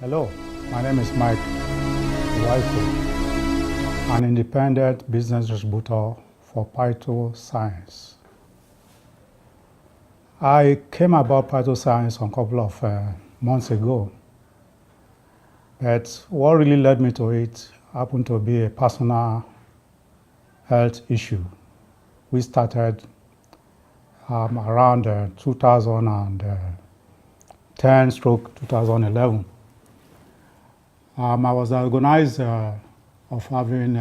Hello, my name is Mike Waifu, an independent business distributor for PhytoScience. I came about PhytoScience a couple of months ago, but what really led me to it happened to be a personal health issue. We started around 2010-2011. I was diagnosed of having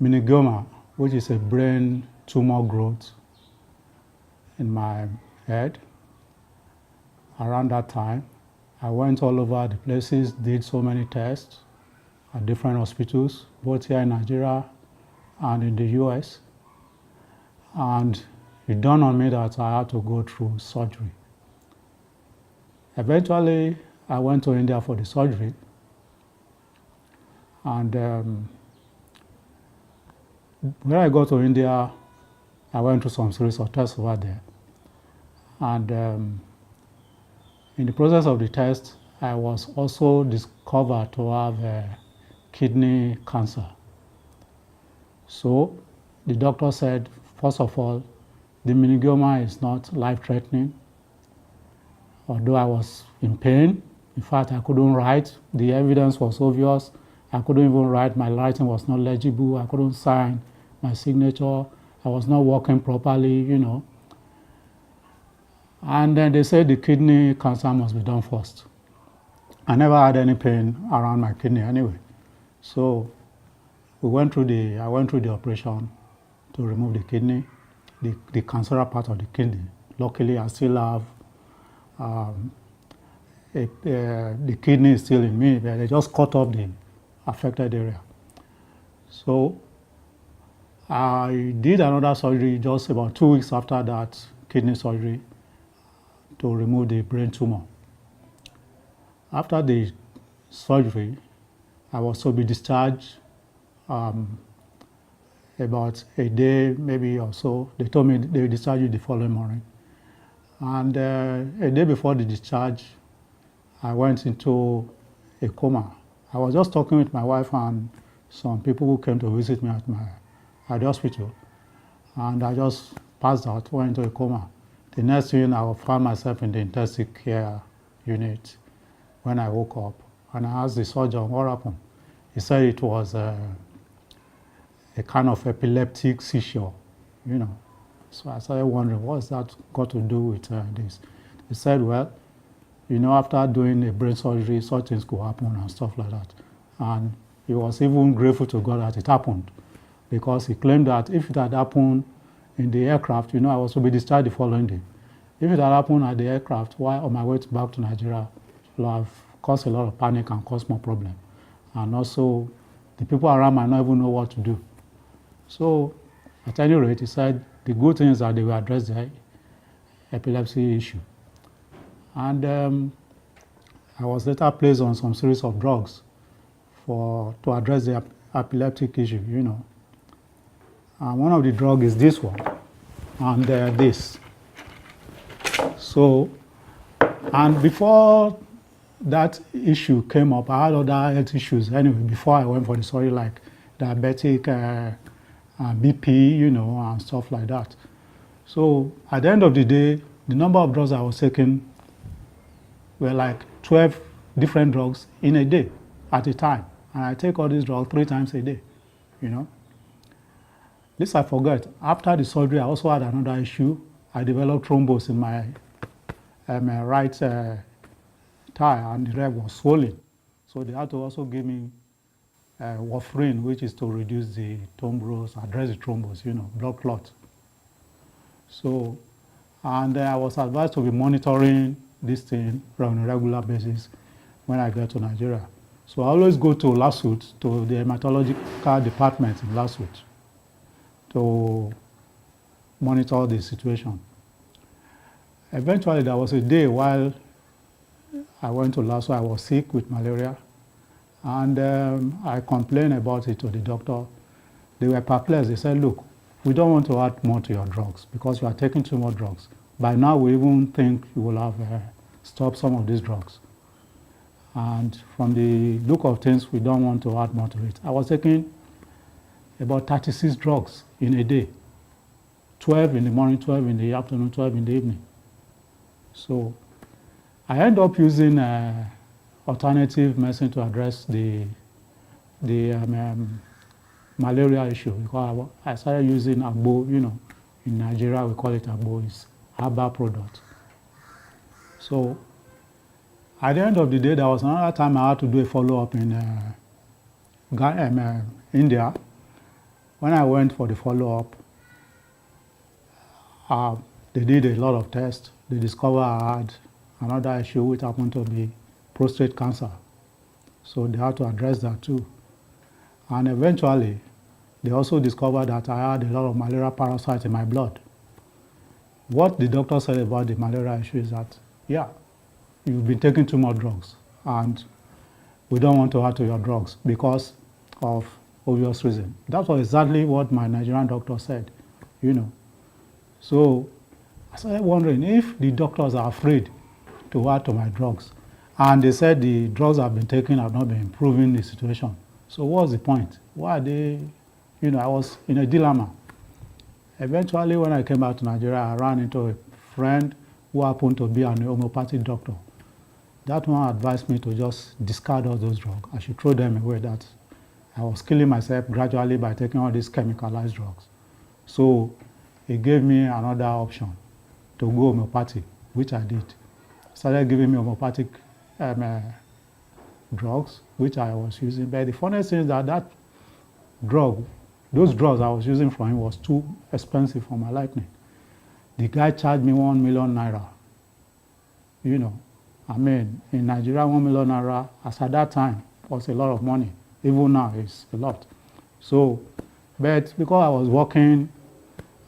meningioma, which is a brain tumor growth in my head. Around that time, I went all over the places, did so many tests at different hospitals, both here in Nigeria and in the US. And it dawned on me that I had to go through surgery. Eventually, I went to India for the surgery, and when I got to India, I went through some series of tests over there. And in the process of the test, I was also discovered to have kidney cancer. So the doctor said, first of all, the meningioma is not life-threatening. Although I was in pain, in fact, I couldn't write. The evidence was obvious. I couldn't even write. My writing was not legible. I couldn't sign my signature. I was not working properly, you know. And then they said the kidney cancer must be done first. I never had any pain around my kidney anyway. So I went through the operation to remove the kidney, the cancerous part of the kidney. Luckily, I still have the kidney is still in me, but they just cut off the affected area. So I did another surgery just about 2 weeks after that kidney surgery to remove the brain tumor. After the surgery, I was to be discharged about a day, maybe or so. They told me they would discharge you the following morning. And a day before the discharge, I went into a coma. I was just talking with my wife and some people who came to visit me at the hospital. And I just passed out, went into a coma. The next thing, I found myself in the intensive care unit when I woke up. And I asked the surgeon what happened. He said it was a kind of epileptic seizure, you know. So I started wondering, what's that got to do with this? He said, well, you know, after doing a brain surgery, such things could happen and stuff like that. And he was even grateful to God that it happened, because he claimed that if it had happened in the aircraft, you know, I was to be discharged the following day. If it had happened at the aircraft while on my way back to Nigeria, it would have caused a lot of panic and caused more problem. And also, the people around might not even know what to do. So, at any rate, he said the good thing is that they will address the epilepsy issue. And I was later placed on some series of drugs to address the epileptic issue, you know. And one of the drugs is this one, and this. So, and before that issue came up, I had other health issues anyway, before I went for the surgery, like diabetic, BP, you know, and stuff like that. So at the end of the day, the number of drugs I was taking were like 12 different drugs in a day at a time. And I take all these drugs 3 times a day, you know. This I forgot. After the surgery, I also had another issue. I developed thrombus in my right thigh, and the leg was swollen. So they had to also give me warfarin, which is to reduce the thrombus, address the thrombus, you know, blood clot. So, and I was advised to be monitoring this thing on a regular basis when I get to Nigeria. So I always go to Lasut, to the hematological department in Lasut, to monitor the situation. Eventually, there was a day while I went to Lasut, I was sick with malaria, and I complained about it to the doctor. They were perplexed. They said, look, we don't want to add more to your drugs because you are taking too much drugs. By now, we even think you will have stopped some of these drugs. And from the look of things, we don't want to add more to it. I was taking about 36 drugs in a day, 12 in the morning, 12 in the afternoon, 12 in the evening. So I ended up using alternative medicine to address the malaria issue, because I started using agbo. In Nigeria we call it agbo, it's herbal product. So at the end of the day, there was another time I had to do a follow-up in India. When I went for the follow-up, they did a lot of tests. They discovered I had another issue, which happened to be prostate cancer. So they had to address that too. And eventually, they also discovered that I had a lot of malaria parasites in my blood. What the doctor said about the malaria issue is that, yeah, you've been taking too much drugs, and we don't want to add to your drugs because of obvious reason. That was exactly what my Nigerian doctor said, So I started wondering if the doctors are afraid to add to my drugs, and they said the drugs I've been taking have not been improving the situation. So what's the point? Why are they, I was in a dilemma. Eventually, when I came back to Nigeria, I ran into a friend who happened to be an homeopathic doctor. That one advised me to just discard all those drugs. I should throw them away. That I was killing myself gradually by taking all these chemicalized drugs. So he gave me another option to go homeopathic, which I did. He started giving me homeopathic drugs, which I was using. But the funniest thing is that those drugs I was using for him was too expensive for my liking. The guy charged me 1 million naira. In Nigeria, 1 million naira, as at that time, was a lot of money. Even now, it's a lot. So, but because I was working,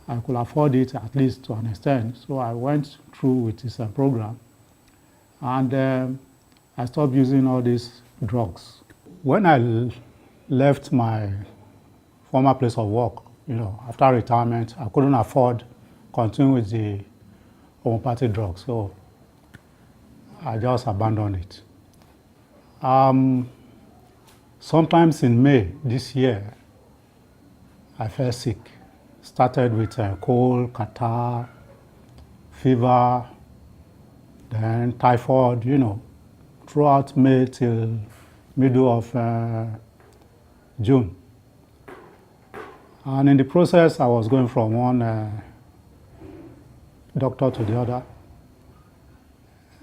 I could afford it at least to an extent. So I went through with this program, and I stopped using all these drugs. When I left my former place of work, after retirement, I couldn't afford continuing with the homeopathic drugs, so I just abandoned it. Sometimes in May this year, I felt sick. Started with cold, catarrh, fever, then typhoid, throughout May till middle of June. And in the process, I was going from one doctor to the other.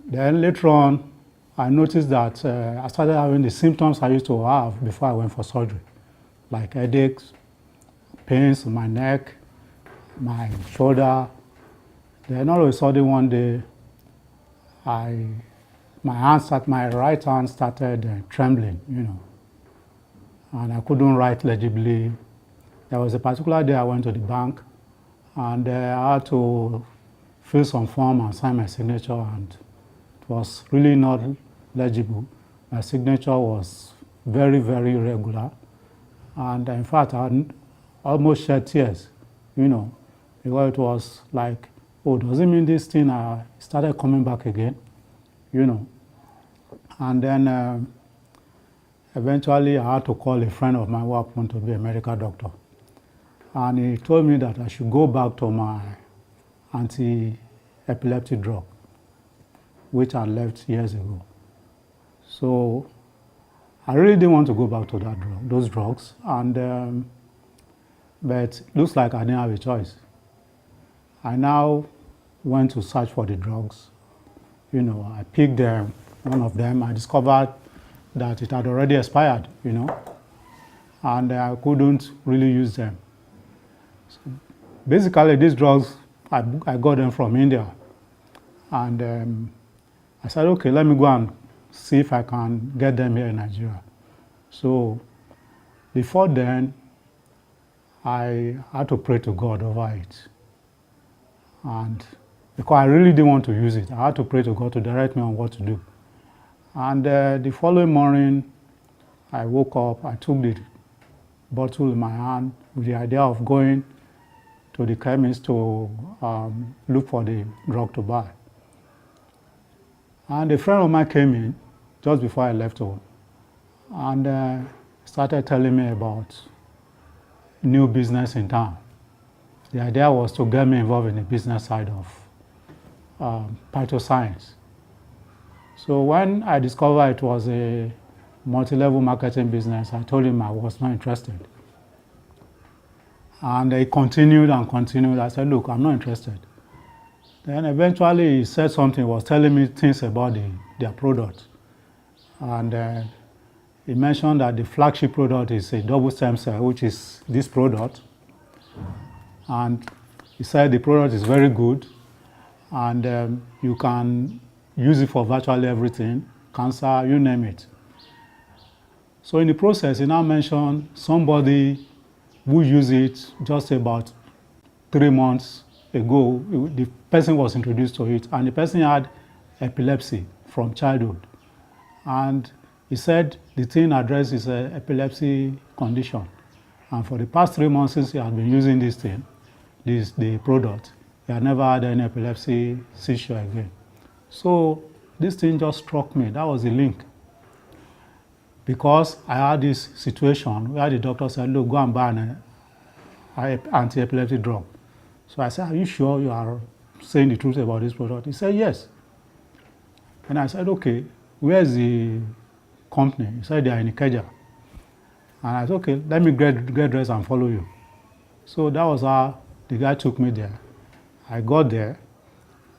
Then later on, I noticed that I started having the symptoms I used to have before I went for surgery, like headaches, pains in my neck, my shoulder. Then all of a sudden one day, my right hand started trembling, and I couldn't write legibly. There was a particular day I went to the bank, and I had to fill some form and sign my signature, and it was really not legible. My signature was very, very irregular, and in fact, I almost shed tears, because it was like, oh, does it mean this thing started coming back again, And then eventually I had to call a friend of mine who happened to be a medical doctor. And he told me that I should go back to my anti-epileptic drug, which I left years ago. So I really didn't want to go back to those drugs, and but it looks like I didn't have a choice. I now went to search for the drugs. I picked one of them. I discovered that it had already expired, and I couldn't really use them. So basically, these drugs, I got them from India, and I said, okay, let me go and see if I can get them here in Nigeria. So before then, I had to pray to God over it. And because I really didn't want to use it, I had to pray to God to direct me on what to do. And the following morning, I woke up, I took the bottle in my hand with the idea of going to the chemist to look for the drug to buy. And a friend of mine came in just before I left home, and started telling me about new business in town. The idea was to get me involved in the business side of PhytoScience. So when I discovered it was a multi-level marketing business, I told him I was not interested. And he continued and continued. I said, look, I'm not interested. Then eventually he said something, was telling me things about their product. And he mentioned that the flagship product is a double stem cell, which is this product. And he said the product is very good, and you can use it for virtually everything, cancer, you name it. So in the process, he now mentioned somebody who used it just about 3 months ago. The person was introduced to it, and the person had epilepsy from childhood. And he said the thing addresses an epilepsy condition. And for the past 3 months since he had been using this thing, the product, he had never had any epilepsy seizure again. So this thing just struck me. That was the link. Because I had this situation where the doctor said, look, go and buy an anti-epileptic drug. So I said, are you sure you are saying the truth about this product? He said, yes. And I said, okay, where's the company? He said, they are in Ikeja. And I said, okay, let me get dressed and follow you. So that was how the guy took me there. I got there,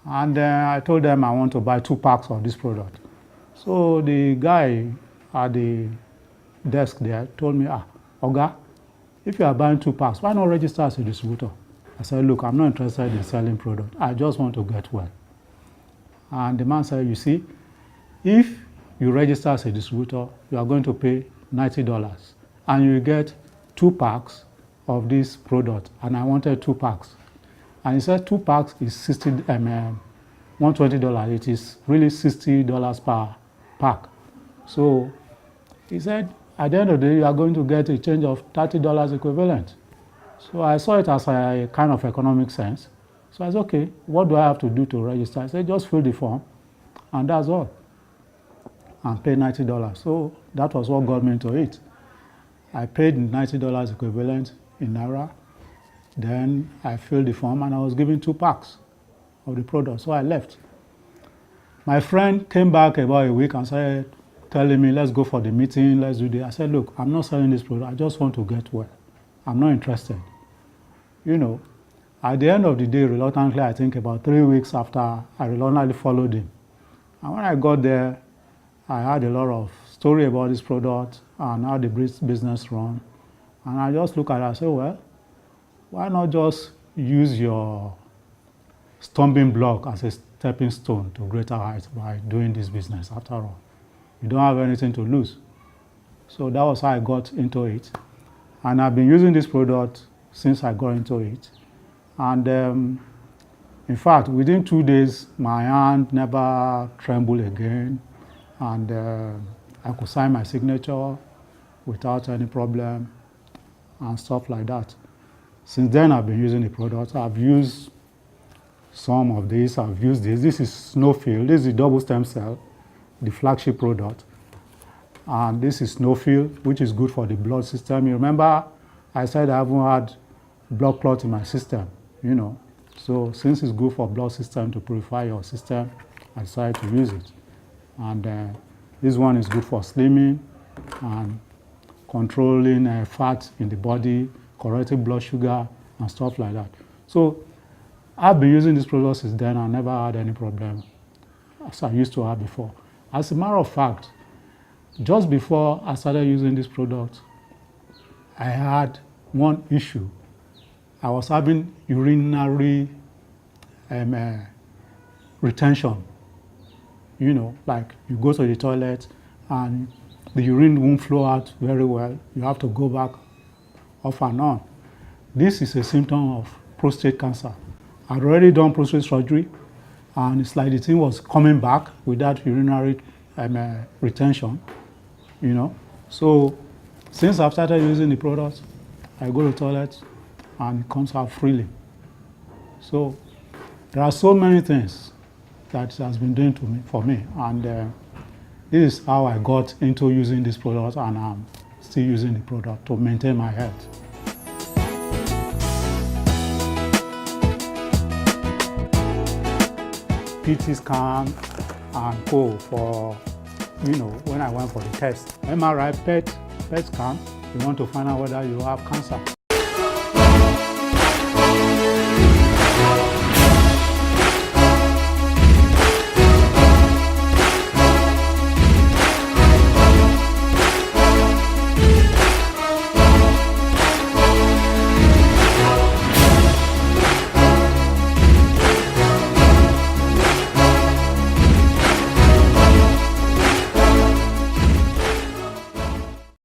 and I told them I want to buy 2 packs of this product. So the guy at the desk there told me, Oga, if you are buying 2 packs, why not register as a distributor? I said, look, I'm not interested in selling product. I just want to get well. And the man said, you see, if you register as a distributor, you are going to pay $90, and you get 2 packs of this product, and I wanted 2 packs. And he said 2 packs is $120. It is really $60 per pack. So he said, at the end of the day, you are going to get a change of $30 equivalent. So I saw it as a kind of economic sense. So I said, okay, what do I have to do to register? I said, just fill the form, and that's all. And pay $90. So that was what got me into it. I paid $90 equivalent in Naira. Then I filled the form, and I was given 2 packs of the product. So I left. My friend came back about a week and started telling me, let's go for the meeting, let's do this. I said, look, I'm not selling this product. I just want to get well. I'm not interested. You know, at the end of the day, reluctantly, I think about 3 weeks after, I reluctantly followed him. And when I got there, I had a lot of story about this product and how the business run. And I just look at it and say, well, why not just use your stumbling block as a stepping stone to greater heights by doing this business after all? You don't have anything to lose. So that was how I got into it. And I've been using this product since I got into it. And in fact, within 2 days, my hand never trembled again. And I could sign my signature without any problem and stuff like that. Since then, I've been using the product. I've used some of this. I've used this. This is Snowfield. This is the double stem cell, the flagship product. And this is Snowfield, which is good for the blood system. You remember I said I haven't had blood clot in my system, you know. So since it's good for blood system to purify your system, I decided to use it. And this one is good for slimming and controlling fat in the body, correcting blood sugar and stuff like that. So I've been using this product since then. I never had any problem as I used to have before. As a matter of fact, just before I started using this product, I had one issue. I was having urinary retention. You know, like you go to the toilet and the urine won't flow out very well. You have to go back off and on. This is a symptom of prostate cancer. I'd already done prostate surgery, and it's like the thing was coming back with that urinary retention, you know. So since I've started using the product, I go to the toilet and it comes out freely. So there are so many things that it has been doing for me. And This is how I got into using this product, and I'm still using the product to maintain my health. PT scan and go for, when I went for the test. MRI, PET scan, you want to find out whether you have cancer.